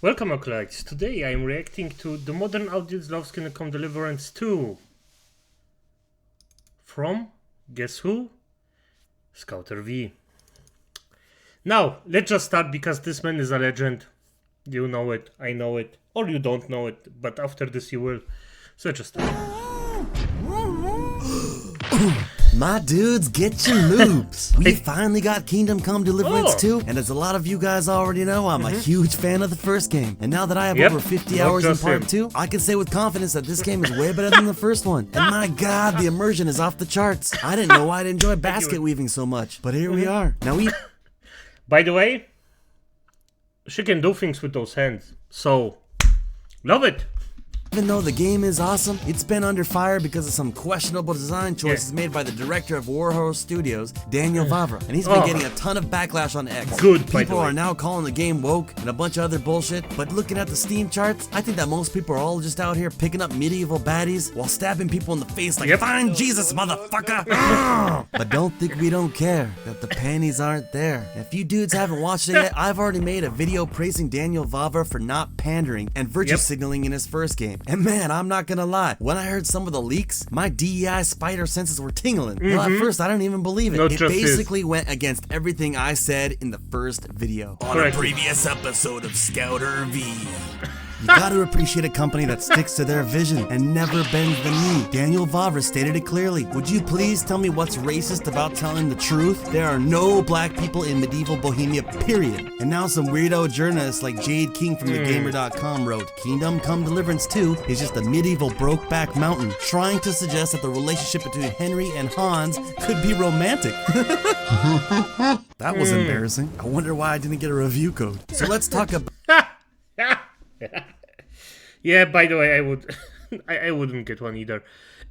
Welcome, acolytes. Today I am reacting to the modern audience loves Kingdom Deliverance II. From, guess who? ScouterVee. Now, let's just start because this man is a legend. You know it, I know it, or you don't know it, but after this you will. So let's just start. My dudes, get your loops. We finally got Kingdom Come Deliverance 2, and as a lot of you guys already know, I'm a huge fan of the first game. And now that I have over 50 hours in part 2, I can say with confidence that this game is way better than the first one. And my god, the immersion is off the charts. I didn't know I'd enjoy basket weaving so much, but here we are. Now By the way, she can do things with those hands, so love it. Even though the game is awesome, it's been under fire because of some questionable design choices made by the director of Warhorse Studios, Daniel Vavra, and he's been getting a ton of backlash on X. People are now calling the game woke and a bunch of other bullshit, but looking at the Steam charts, I think that most people are all just out here picking up medieval baddies while stabbing people in the face like, "Find Jesus, motherfucker!" But don't think we don't care that the panties aren't there. If you dudes haven't watched it yet, I've already made a video praising Daniel Vavra for not pandering and virtue signaling in his first game. And man, I'm not gonna lie, when I heard some of the leaks, my DEI spider senses were tingling. Well, at first, I didn't even believe it. It basically went against everything I said in the first video. On a previous episode of ScouterVee. You gotta appreciate a company that sticks to their vision and never bends the knee. Daniel Vavra stated it clearly. Would you please tell me what's racist about telling the truth? There are no black people in medieval Bohemia, period. And now some weirdo journalists like Jade King from TheGamer.com wrote, Kingdom Come Deliverance 2 is just a medieval Brokeback Mountain, trying to suggest that the relationship between Henry and Hans could be romantic. That was embarrassing. I wonder why I didn't get a review code. So let's talk about... Yeah, by the way, I would I wouldn't get one either.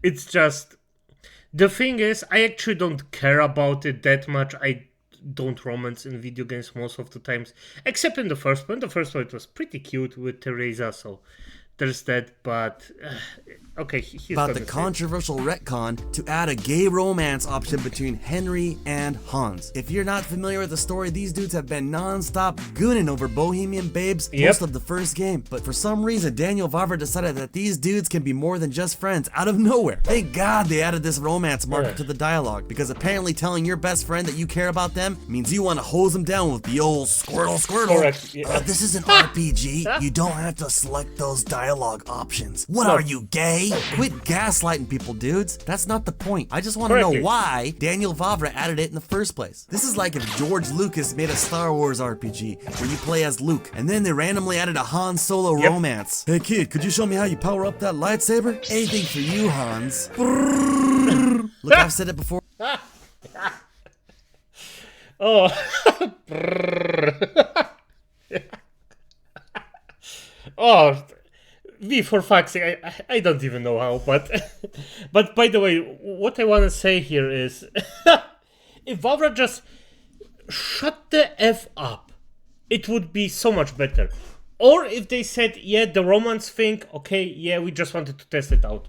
It's just the thing is, I actually don't care about it that much. I don't romance in video games most of the times, except in the first one. The first one it was pretty cute with Teresa, so there's that, but okay, about the controversial retcon to add a gay romance option between Henry and Hans. If you're not familiar with the story, these dudes have been non-stop gooning over Bohemian babes most of the first game, but for some reason Daniel Vavra decided that these dudes can be more than just friends out of nowhere. Thank God they added this romance marker to the dialogue, because apparently telling your best friend that you care about them means you want to hose them down with the old squirtle. This is an RPG. You don't have to select those dialogue options. What are you, gay? Quit gaslighting people, dudes. That's not the point. I just want to know why Daniel Vavra added it in the first place. This is like if George Lucas made a Star Wars RPG where you play as Luke, and then they randomly added a Han Solo romance. Hey kid, could you show me how you power up that lightsaber? Anything for you, Hans. Look, I've said it before. Oh. Oh. V, for fuck's sake, I don't even know how, but by the way, what I want to say here is, if Vavra just shut the F up, it would be so much better. Or if they said, yeah, the romance thing, okay, yeah, we just wanted to test it out.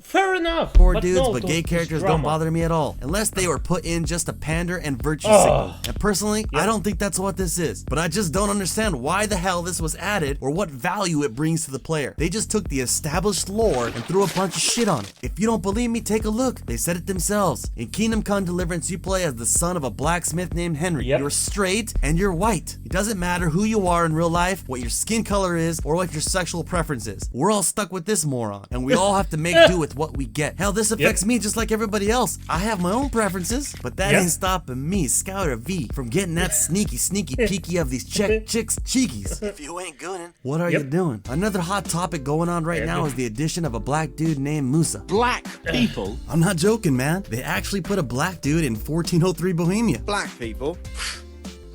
Fair enough. Poor dudes, but gay characters don't bother me at all, unless they were put in just to pander and virtue signal. And personally, I don't think that's what this is, but I just don't understand why the hell this was added or what value it brings to the player. They just took the established lore and threw a bunch of shit on it. If you don't believe me, take a look. They said it themselves. In Kingdom Come Deliverance, you play as the son of a blacksmith named Henry. You're straight and you're white. It doesn't matter who you are in real life, what your skin color is, or what your sexual preference is. We're all stuck with this moron, and we all have to make do with what we get. Hell, this affects me just like everybody else. I have my own preferences, but that ain't stopping me, ScouterVee, from getting that sneaky peeky of these chicks cheekies. If you ain't gooning, what are you doing? Another hot topic going on right now is the addition of a black dude named Musa. Black people? I'm not joking, man. They actually put a black dude in 1403 Bohemia. Black people?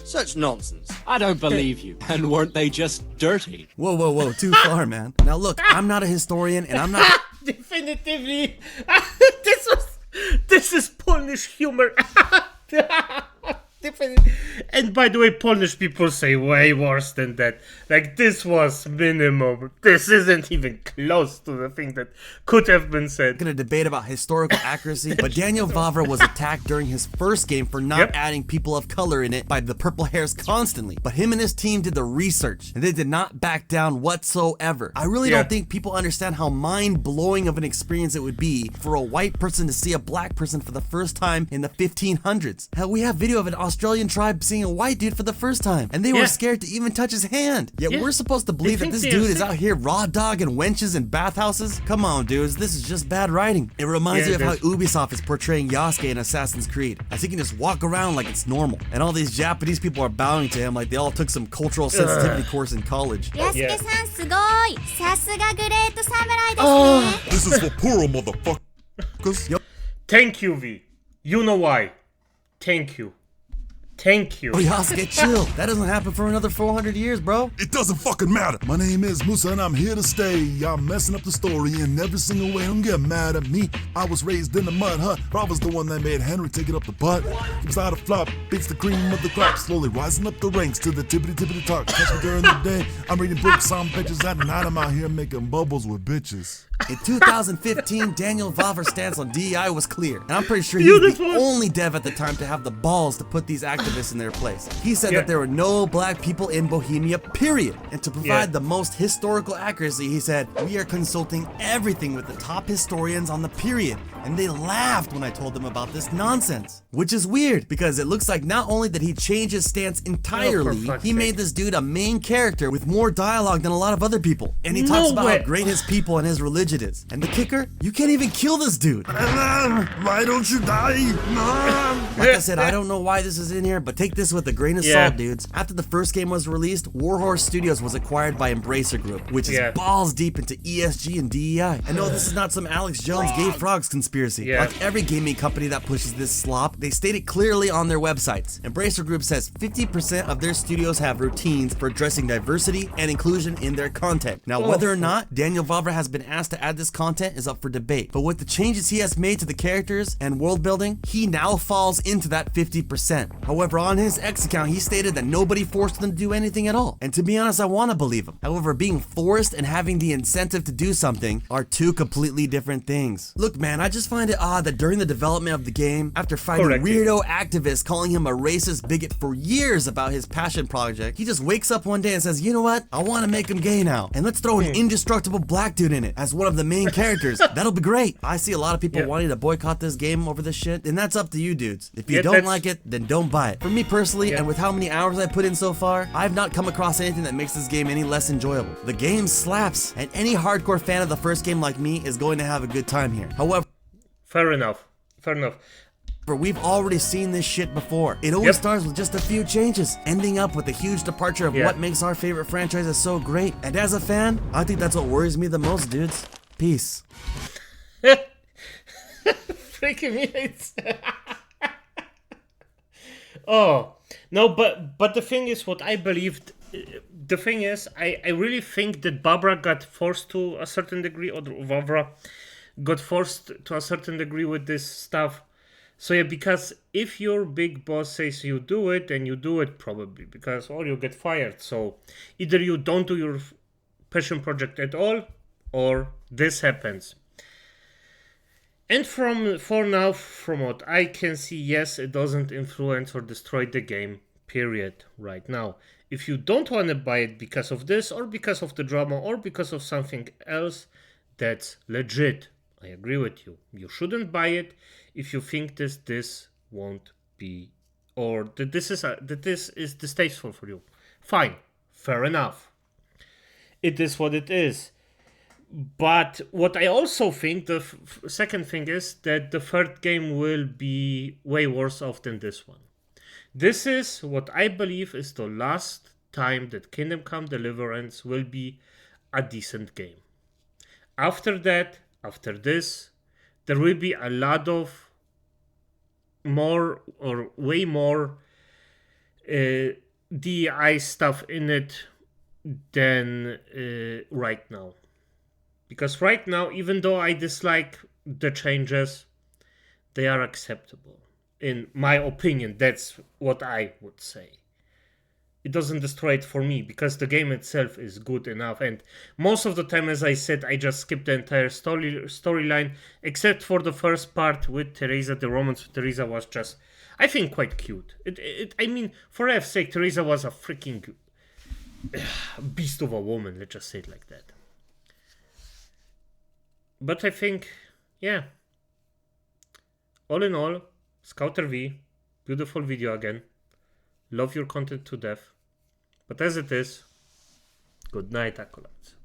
Such nonsense. I don't believe you. And weren't they just dirty? Whoa, too far, man. Now look, I'm not a historian and I'm not... Definitively. This is Polish humor. And by the way, Polish people say way worse than that. Like, this was minimum. This isn't even close to the thing that could have been said. Gonna debate about historical accuracy, but Daniel Vavra was attacked during his first game for not adding people of color in it by the purple hairs constantly. But him and his team did the research, and they did not back down whatsoever. I really don't think people understand how mind-blowing of an experience it would be for a white person to see a black person for the first time in the 1500s. Hell, we have video of an Australian tribe seeing a white dude for the first time, and they were scared to even touch his hand. Yet we're supposed to believe that this dude is out here raw dogging wenches in bathhouses? Come on, dudes, this is just bad writing. It reminds me of how Ubisoft is portraying Yasuke in Assassin's Creed, as he can just walk around like it's normal, and all these Japanese people are bowing to him like they all took some cultural sensitivity course in college. Yasuke-san, すごい。さすがグレート侍ですね。 This is for poor motherfuckers. Thank you, V. You know why. Thank you. Thank you. Oh, Yasuke, chill. That doesn't happen for another 400 years, bro. It doesn't fucking matter. My name is Musa and I'm here to stay. I'm messing up the story in every single way. Don't get mad at me. I was raised in the mud hut. I was the one that made Henry take it up the butt. Keeps out of flop, beats the cream of the crop. Slowly rising up the ranks to the tippity top. Catch me during the day. I'm reading books on bitches. At night I'm out here making bubbles with bitches. In 2015, Daniel Vavra's stance on DEI was clear, and I'm pretty sure he was the only dev at the time to have the balls to put these activists in their place. He said that there were no black people in Bohemia, period. And to provide the most historical accuracy, he said, we are consulting everything with the top historians on the period. And they laughed when I told them about this nonsense. Which is weird, because it looks like not only did he change his stance entirely, he made this dude a main character with more dialogue than a lot of other people. And he talks about how great his people and his religion is. And the kicker, you can't even kill this dude. Why don't you die? Like I said, I don't know why this is in here, but take this with a grain of salt, dudes. After the first game was released, Warhorse Studios was acquired by Embracer Group, which is balls deep into ESG and DEI. And no, this is not some Alex Jones gay frogs conspiracy. Like every gaming company that pushes this slop, they state it clearly on their websites. Embracer Group says 50% of their studios have routines for addressing diversity and inclusion in their content. Now, whether or not Daniel Vavra has been asked to add this content is up for debate, but with the changes he has made to the characters and world building, he now falls into that 50%. However, on his X account, he stated that nobody forced him to do anything at all. And to be honest, I want to believe him. However, being forced and having the incentive to do something are two completely different things. Look, man, I just find it odd that during the development of the game, after fighting weirdo activists calling him a racist bigot for years about his passion project, he just wakes up one day and says, you know what? I want to make him gay now. And let's throw an indestructible black dude in it as one of the main characters. That'll be great. I see a lot of people wanting to boycott this game over this shit, and that's up to you dudes. If you don't like it, then don't buy it. For me personally, and with how many hours I put in so far, I've not come across anything that makes this game any less enjoyable. The game slaps, and any hardcore fan of the first game like me is going to have a good time here. However, Fair enough. Fair enough. We've already seen this shit before. It always starts with just a few changes, ending up with a huge departure of what makes our favorite franchises so great. And as a fan, I think that's what worries me the most, dudes. Peace. Freaking me. Oh, no, but the thing is, what I believed, the thing is, I really think that Barbara got forced to a certain degree, or Vavra got forced to a certain degree with this stuff. So yeah, because if your big boss says you do it, then you do it probably, because or you get fired. So either you don't do your passion project at all, or this happens. And for now, from what I can see, yes, it doesn't influence or destroy the game, period, right now. If you don't want to buy it because of this, or because of the drama, or because of something else, that's legit. I agree with you. You shouldn't buy it if you think this won't be, or that this is distasteful for you. Fine, fair enough. It is what it is. But what I also think, the second thing is that the third game will be way worse off than this one. This is what I believe is the last time that Kingdom Come Deliverance will be a decent game. After that, after this, there will be a lot of more or way more DEI stuff in it than right now. Because right now, even though I dislike the changes, they are acceptable. In my opinion, that's what I would say. It doesn't destroy it for me, because the game itself is good enough, and most of the time, as I said, I just skip the entire storyline, except for the first part with Teresa. The romance with Teresa was just, I think, quite cute. I mean, for F's sake, Teresa was a freaking beast of a woman, let's just say it like that. But I think, yeah, all in all, ScouterVee, beautiful video again. Love your content to death. But as it is, good night, acolytes.